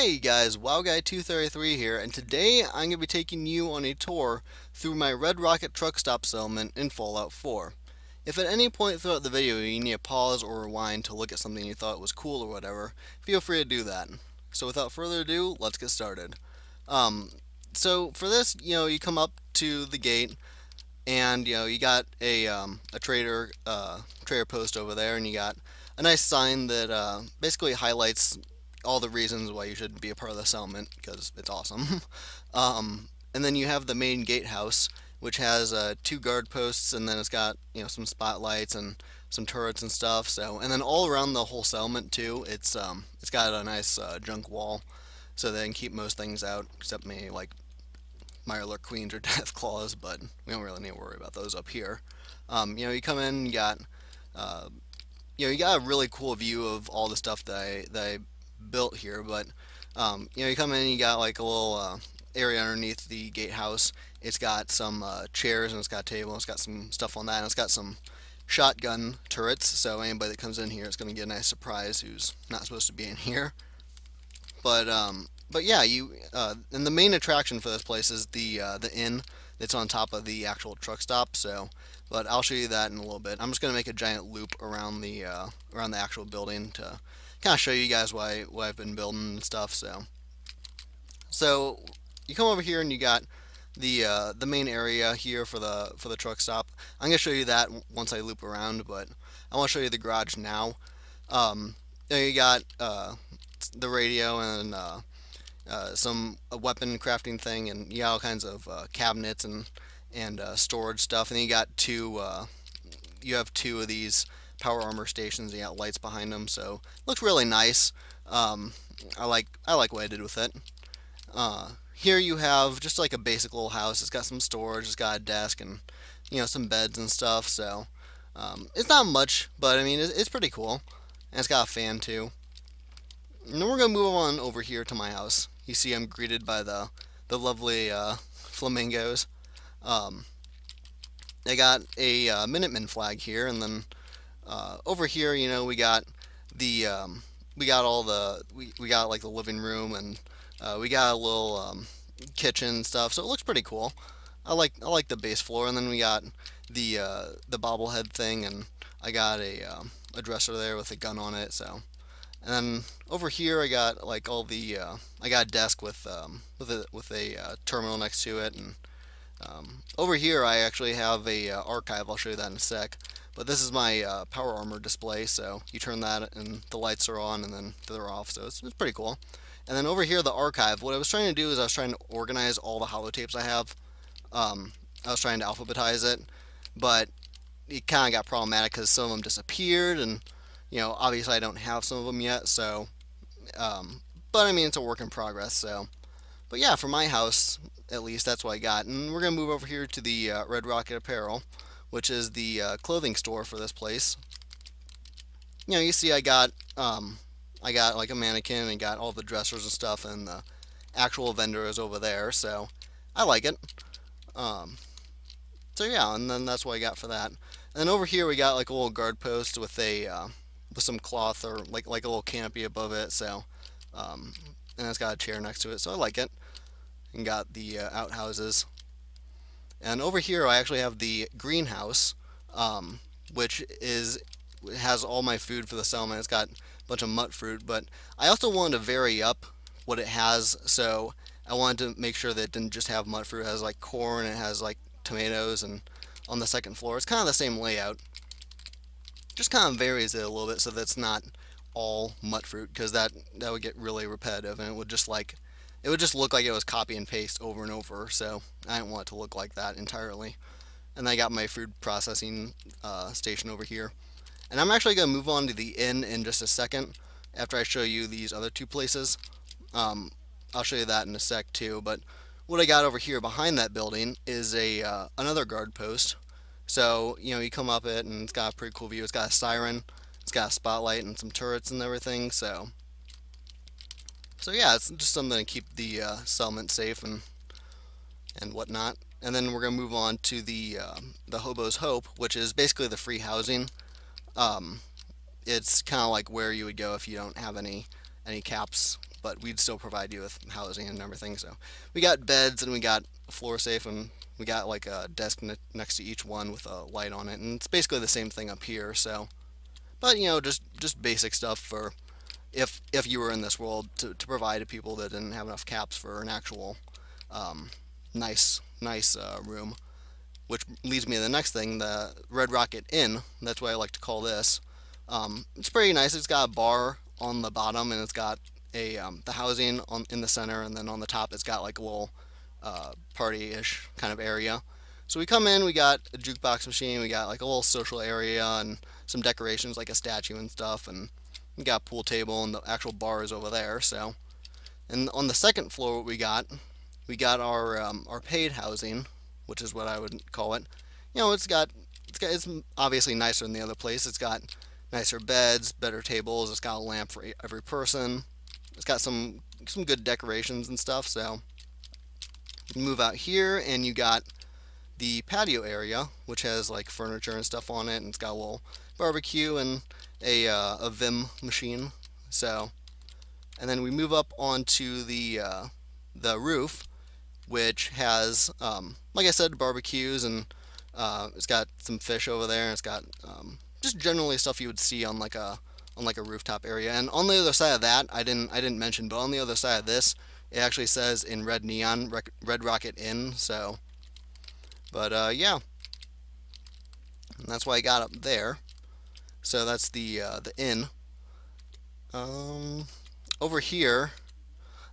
Hey guys, Wowguy233 here, and today I'm going to be taking you on a tour through my Red Rocket truck stop settlement in Fallout 4. If at any point throughout the video you need to pause or rewind to look at something you thought was cool or whatever, feel free to do that. So without further ado, let's get started. Um, so for this, you come up to the gate, and you got a trader post over there, and you got a nice sign that basically highlights all the reasons why you should be a part of the settlement because it's awesome. And then you have the main gatehouse, which has two guard posts, and then it's got some spotlights and some turrets and stuff. So, and then all around the whole settlement too, it's got a nice junk wall, so they can keep most things out except maybe like Mirelurk Queens or Death Claws, but we don't really need to worry about those up here. You come in, uh, you got a really cool view of all the stuff that I built here, but you come in and you got like a little area underneath the gatehouse. It's got some chairs, and it's got a table, and it's got some stuff on that, and it's got some shotgun turrets, so anybody that comes in here is going to get a nice surprise who's not supposed to be in here. But yeah, and the main attraction for this place is the inn that's on top of the actual truck stop. So, but I'll show you that in a little bit. I'm just gonna make a giant loop around the actual building to kind of show you guys what I've been building and stuff. So you come over here and you got the main area here for the truck stop. I'm gonna show you that once I loop around, but I want to show you the garage now. There you got the radio and some a weapon crafting thing, and you got all kinds of cabinets and storage stuff. And then you have two of these power armor stations. You got lights behind them, so it looks really nice. I like what I did with it. Here you have just like a basic little house. It's got some storage. It's got a desk and some beds and stuff. So it's not much, but I mean it's pretty cool. And it's got a fan too. And then we're gonna move on over here to my house. You see, I'm greeted by the lovely flamingos. Um, they got a Minuteman flag here, and then over here, we got we got like the living room, and we got a little kitchen and stuff. So it looks pretty cool. I like the base floor, and then we got the bobblehead thing, and I got a dresser there with a gun on it. So. And then over here, I got like I got a desk with a terminal next to it, and over here I actually have a archive. I'll show you that in a sec. But this is my power armor display. So you turn that, and the lights are on, and then they're off. So it's pretty cool. And then over here, the archive. What I was trying to do is I was trying to organize all the holotapes I have. I was trying to alphabetize it, but it kind of got problematic because some of them disappeared, and obviously I don't have some of them yet, so, but I mean, it's a work in progress, so. But yeah, for my house, at least, that's what I got. And we're going to move over here to the Red Rocket Apparel, which is the clothing store for this place. You see I got like a mannequin and got all the dressers and stuff, and the actual vendor is over there, so I like it. Um, so yeah, and then that's what I got for that. And then over here we got like a little guard post with some cloth or like a little canopy above it. So, and it's got a chair next to it, so I like it. And got the outhouses. And over here, I actually have the greenhouse, which has all my food for the settlement. It's got a bunch of mutt fruit, but I also wanted to vary up what it has. So I wanted to make sure that it didn't just have mutt fruit. It has like corn, it has like tomatoes, and on the second floor, it's kind of the same layout. Just kind of varies it a little bit so that's not all mutt fruit, because that would get really repetitive, and it would just look like it was copy and paste over and over. So I didn't want it to look like that entirely. And I got my food processing station over here, and I'm actually going to move on to the inn in just a second after I show you these other two places. I'll show you that in a sec too. But what I got over here behind that building is a another guard post. So, you come up it, and it's got a pretty cool view. It's got a siren, it's got a spotlight and some turrets and everything. So yeah, it's just something to keep the settlement safe and whatnot. And then we're gonna move on to the Hobo's Hope, which is basically the free housing. Um, it's kind of like where you would go if you don't have any caps but we'd still provide you with housing and everything. So we got beds and we got a floor safe and we got like a desk next to each one with a light on it, and it's basically the same thing up here. So, but just basic stuff for if you were in this world to provide to people that didn't have enough caps for an actual um, nice room. Which leads me to the next thing, the Red Rocket Inn. That's what I like to call this. It's pretty nice. It's got a bar on the bottom, and it's got the housing in the center, and then on the top it's got like a little party-ish kind of area. So we come in, we got a jukebox machine, we got like a little social area and some decorations like a statue and stuff, and we got a pool table and the actual bar is over there. So, and on the second floor, what we got our paid housing, which is what I would call it. It's obviously nicer than the other place. It's got nicer beds, better tables. It's got a lamp for every person. It's got some good decorations and stuff. So you move out here and you got the patio area, which has like furniture and stuff on it, and it's got a little barbecue and a Vim machine. So, and then we move up onto the roof, which has, like I said, barbecues and it's got some fish over there, and it's got just generally stuff you would see on like a rooftop area. And on the other side of that, I didn't mention, but on the other side of this, it actually says in red neon, Red Rocket Inn. So, but yeah, and that's why I got up there. So that's the inn. Over here,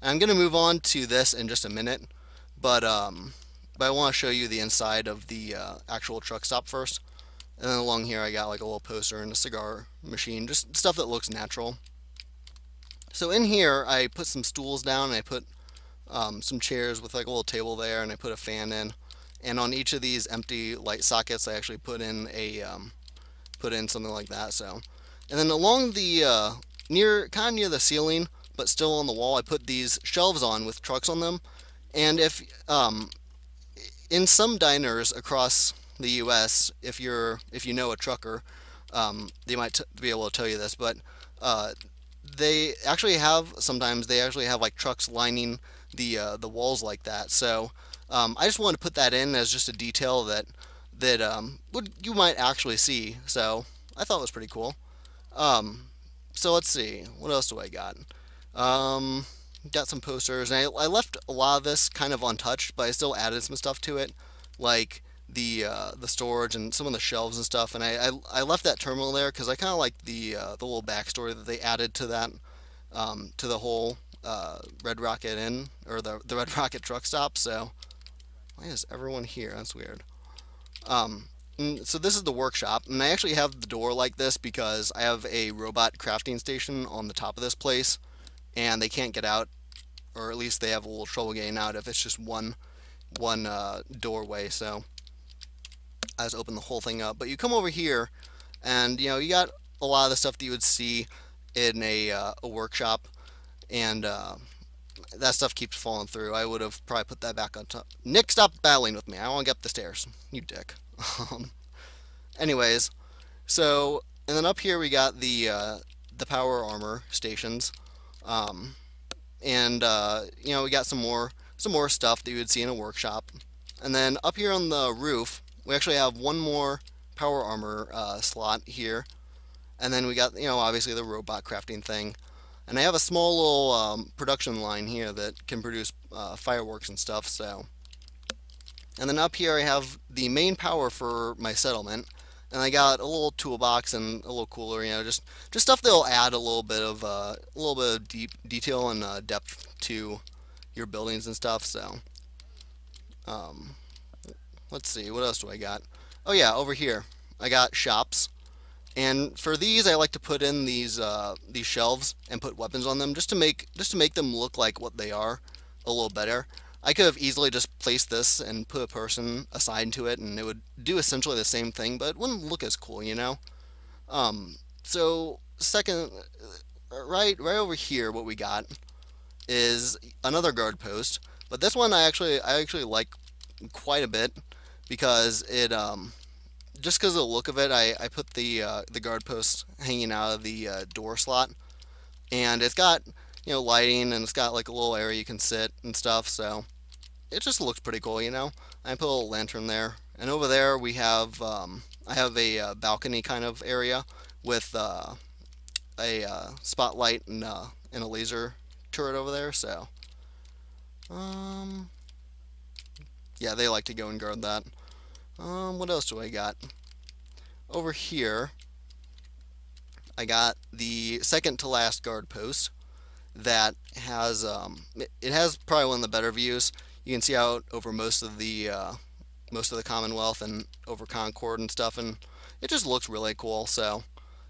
I'm gonna move on to this in just a minute, but I want to show you the inside of the actual truck stop first. And then along here, I got like a little poster and a cigar machine, just stuff that looks natural. So in here, I put some stools down, and I put some chairs with like a little table there, and I put a fan in. And on each of these empty light sockets, I actually put in something like that. So, and then along the kind of near the ceiling, but still on the wall, I put these shelves on with trucks on them. And if in some diners across the U.S., if you know a trucker, they might be able to tell you this, but sometimes they actually have like trucks lining the walls like that. So I just wanted to put that in as just a detail that you might actually see. So I thought it was pretty cool. So let's see, what else do I got? Got some posters, and I left a lot of this kind of untouched, but I still added some stuff to it, like the storage and some of the shelves and stuff. And I left that terminal there because I kind of like the little backstory that they added to that to the whole Red Rocket Inn, or the Red Rocket truck stop. So why is everyone here? That's weird. So this is the workshop, and I actually have the door like this because I have a robot crafting station on the top of this place, and they can't get out, or at least they have a little trouble getting out if it's just one doorway. So I just open the whole thing up. But you come over here, and you got a lot of the stuff that you would see in a workshop, and that stuff keeps falling through. I would have probably put that back on top. Nick, stop battling with me. I want to get up the stairs. You dick. Anyways, so, and then up here we got the power armor stations, and we got some more stuff that you would see in a workshop. And then up here on the roof, we actually have one more power armor slot here, and then we got obviously the robot crafting thing. And I have a small little production line here that can produce fireworks and stuff. So, and then up here I have the main power for my settlement, and I got a little toolbox and a little cooler. Just stuff that'll add a little bit of deep detail and depth to your buildings and stuff. So, let's see, what else do I got? Oh yeah, over here I got shops. And for these, I like to put in these shelves and put weapons on them just to make them look like what they are a little better. I could have easily just placed this and put a person assigned to it, and it would do essentially the same thing, but it wouldn't look as cool. So second, right over here, what we got is another guard post, but this one I actually like quite a bit because it just because of the look of it, I put the guard post hanging out of the door slot, and it's got lighting, and it's got like a little area you can sit and stuff. So it just looks pretty cool. I put a little lantern there, and over there we have I have a balcony kind of area with a spotlight and a laser turret over there. So um, yeah, they like to go and guard that. What else do I got over here? I got the second to last guard post that has it has probably one of the better views. You can see out over most of the Commonwealth and over Concord and stuff, and it just looks really cool. So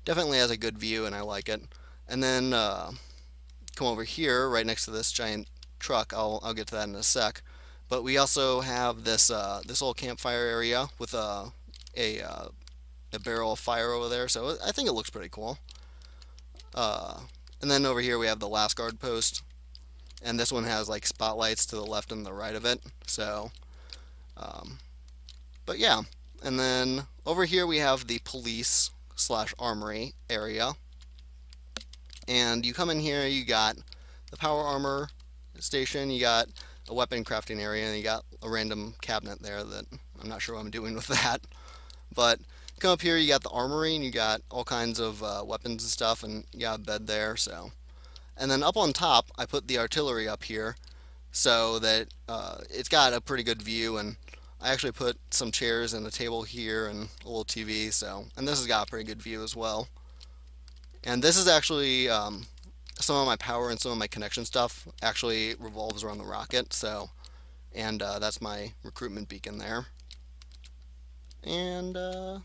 definitely has a good view, and I like it. And then come over here, right next to this giant truck. I'll get to that in a sec. But we also have this little campfire area with a a barrel of fire over there. So I think it looks pretty cool. Uh, and then over here we have the last guard post, and this one has like spotlights to the left and the right of it. So, um, but yeah. And then over here we have the police slash armory area. And you come in here, you got the power armor station, you got a weapon crafting area, and you got a random cabinet there that I'm not sure what I'm doing with that. But come up here, you got the armory, and you got all kinds of weapons and stuff, and you got a bed there. So, and then up on top, I put the artillery up here so that it's got a pretty good view. And I actually put some chairs and a table here and a little TV. So, and this has got a pretty good view as well. And this is actually some of my power and some of my connection stuff actually revolves around the rocket. So, and that's my recruitment beacon there. And I'm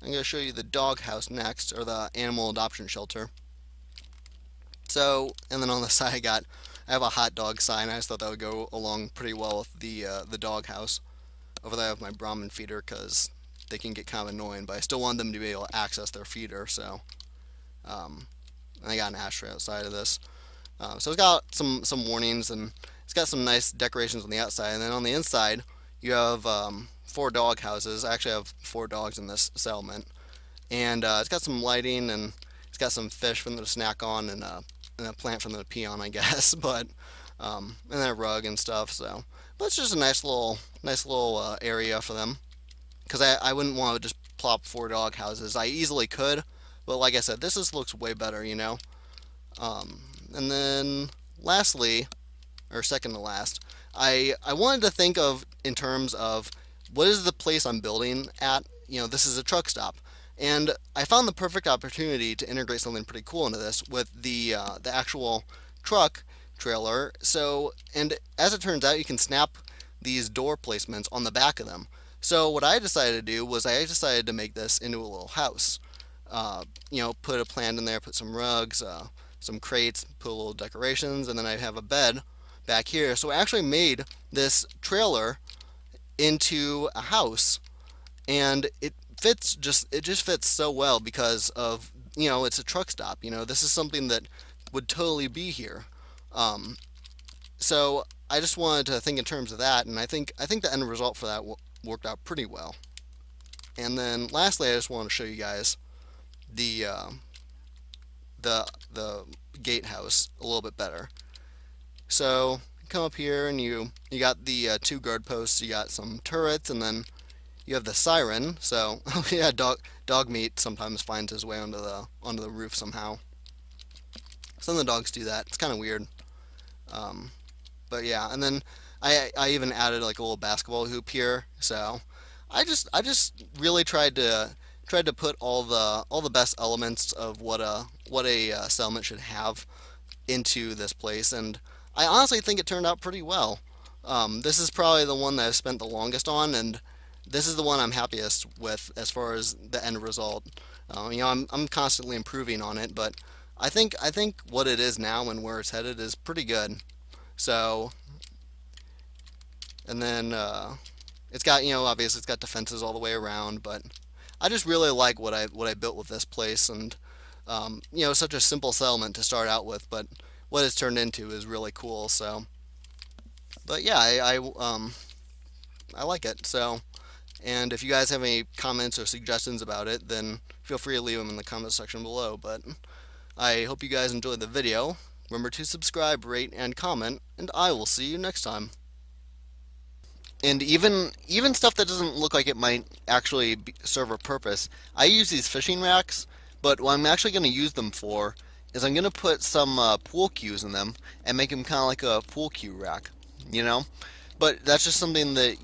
going to show you the dog house next, or the animal adoption shelter. So, and then on the side I have a hot dog sign. I just thought that would go along pretty well with the dog house. Over there I have my Brahmin feeder because they can get kind of annoying, but I still want them to be able to access their feeder. So, and I got an ashtray outside of this. So it's got some warnings, and it's got some nice decorations on the outside. And then on the inside, you have 4 dog houses. I actually have 4 dogs in this settlement. And it's got some lighting, and it's got some fish for them to snack on, and a plant for them to pee on, I guess. But and then a rug and stuff. So, but it's just a nice little area for them. Because I wouldn't want to just plop 4 dog houses. I easily could, but like I said, this just looks way better. And then lastly, or second to last, I wanted to think of in terms of what is the place I'm building at. This is a truck stop, and I found the perfect opportunity to integrate something pretty cool into this with the actual truck trailer. So, and as it turns out, you can snap these door placements on the back of them. So what I decided to do was I decided to make this into a little house. Put a plant in there, put some rugs, some crates, put a little decorations, and then I have a bed back here. So I actually made this trailer into a house, and it just fits so well because of it's a truck stop. This is something that would totally be here. So I just wanted to think in terms of that, and I think the end result for that worked out pretty well. And then lastly, I just want to show you guys the gatehouse a little bit better. So come up here, and you got the 2 guard posts. You got some turrets, and then you have the siren. So yeah, dog meat sometimes finds his way onto the roof somehow. Some of the dogs do that. It's kind of weird. But yeah, and then I even added like a little basketball hoop here. So I just really tried to put all the best elements of what a settlement should have into this place, and I honestly think it turned out pretty well. This is probably the one that I've spent the longest on, and this is the one I'm happiest with as far as the end result. I'm constantly improving on it, but I think what it is now and where it's headed is pretty good. So, and then it's got obviously it's got defenses all the way around, but I just really like what I built with this place, and such a simple settlement to start out with, but what it's turned into is really cool. So, but yeah, I like it. So, and if you guys have any comments or suggestions about it, then feel free to leave them in the comment section below. But I hope you guys enjoyed the video, Remember to subscribe, rate, and comment, and I will see you next time. And even stuff that doesn't look like it might actually serve a purpose, I use these fishing racks, but what I'm actually going to use them for is I'm going to put some pool cues in them and make them kind of like a pool cue rack, you know? But that's just something that,